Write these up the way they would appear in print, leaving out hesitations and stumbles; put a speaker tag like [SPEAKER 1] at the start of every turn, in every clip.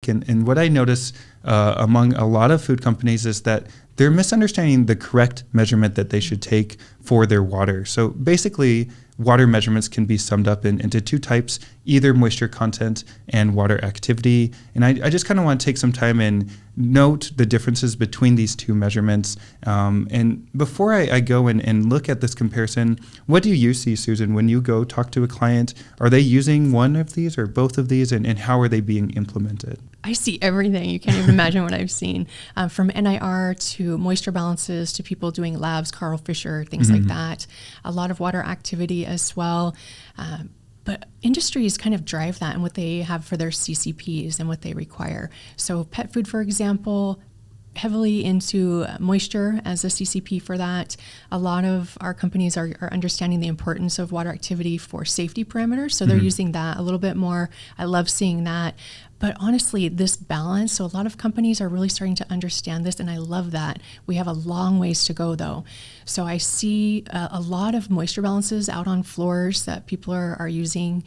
[SPEAKER 1] And what I notice among a lot of food companies is that they're misunderstanding the correct measurement that they should take for their water. So basically, water measurements can be summed up into two types, either moisture content and water activity. And I just kind of want to take some time and note the differences between these two measurements. And before I go and look at this comparison, what do you see, Susan, when you go talk to a client? Are they using one of these or both of these, and how are they being implemented?
[SPEAKER 2] I see everything. You can't even imagine what I've seen, from NIR to moisture balances to people doing labs, Carl Fisher, things like that. A lot of water activity as well. But industries kind of drive that and what they have for their CCPs and what they require. So pet food, for example, heavily into moisture as a CCP for that. A lot of our companies are understanding the importance of water activity for safety parameters. So they're using that a little bit more. I love seeing that. But honestly, this balance, so a lot of companies are really starting to understand this, and I love that. We have a long ways to go, though. So I see a lot of moisture balances out on floors that people are using.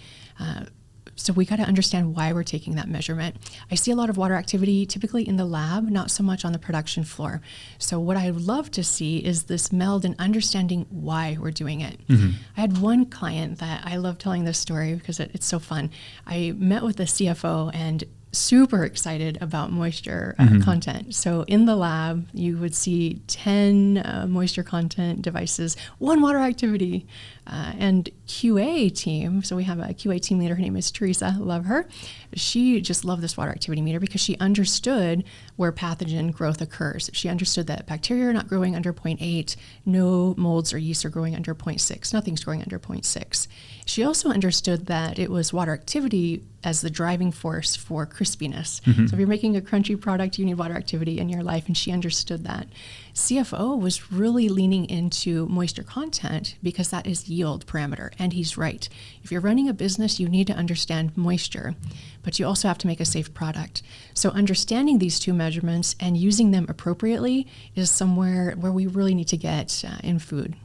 [SPEAKER 2] So we got to understand why we're taking that measurement. I see a lot of water activity typically in the lab, not so much on the production floor. So what I would love to see is this meld and understanding why we're doing it. I had one client that I love telling this story because it's so fun. I met with the CFO and super excited about moisture content. So in the lab, you would see 10 moisture content devices, one water activity, and QA team. So we have a QA team leader. Her name is Teresa. Love her. She just loved this water activity meter because she understood where pathogen growth occurs. She understood that bacteria are not growing under 0.8, no molds or yeast are growing under 0.6, nothing's growing under 0.6. She also understood that it was water activity as the driving force for crispiness. So if you're making a crunchy product, you need water activity in your life, and she understood that. CFO was really leaning into moisture content because that is yield parameter, and he's right. If you're running a business, you need to understand moisture, but you also have to make a safe product. So understanding these two measurements and using them appropriately is somewhere where we really need to get in food.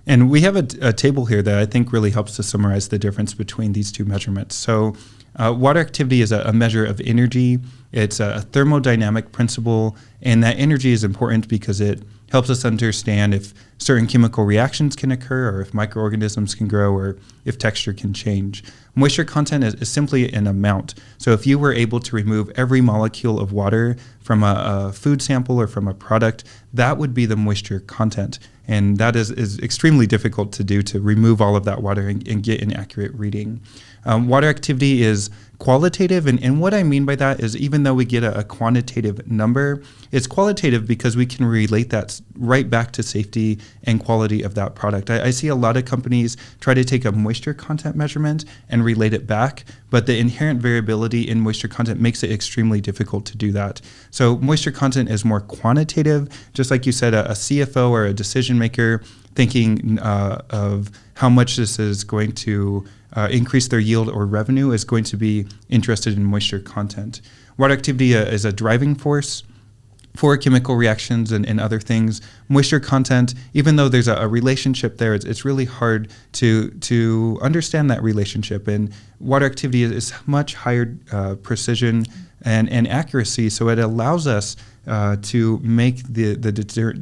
[SPEAKER 1] And we have a table here that I think really helps to summarize the difference between these two measurements. So water activity is a measure of energy. It's a thermodynamic principle, and that energy is important because it helps us understand if certain chemical reactions can occur, or if microorganisms can grow, or if texture can change. Moisture content is simply an amount. So if you were able to remove every molecule of water from a food sample or from a product, that would be the moisture content. And that is extremely difficult to do, to remove all of that water and get an accurate reading. Water activity is qualitative, and what I mean by that is even though we get a quantitative number, it's qualitative because we can relate that right back to safety and quality of that product. I see a lot of companies try to take a moisture content measurement and relate it back, but the inherent variability in moisture content makes it extremely difficult to do that. So moisture content is more quantitative, just like you said, a CFO or a decision maker thinking of how much this is going to increase their yield or revenue is going to be interested in moisture content. Water activity is a driving force for chemical reactions and other things. Moisture content, even though there's a relationship there, it's really hard to understand that relationship. And water activity is much higher precision and accuracy, so it allows us to make the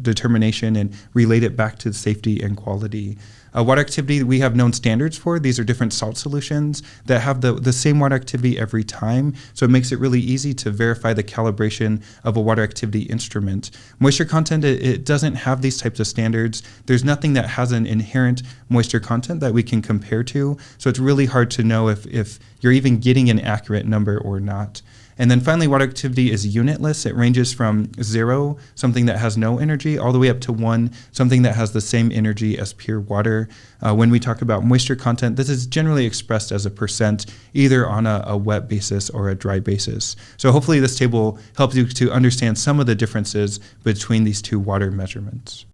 [SPEAKER 1] determination and relate it back to safety and quality. Water activity, we have known standards for. These are different salt solutions that have the same water activity every time, so it makes it really easy to verify the calibration of a water activity instrument. Moisture content, it doesn't have these types of standards. There's nothing that has an inherent moisture content that we can compare to, so it's really hard to know if you're even getting an accurate number or not. And then finally, water activity is unitless. It ranges from 0, something that has no energy, all the way up to 1, something that has the same energy as pure water. When we talk about moisture content, this is generally expressed as a %, either on a wet basis or a dry basis. So hopefully this table helps you to understand some of the differences between these two water measurements.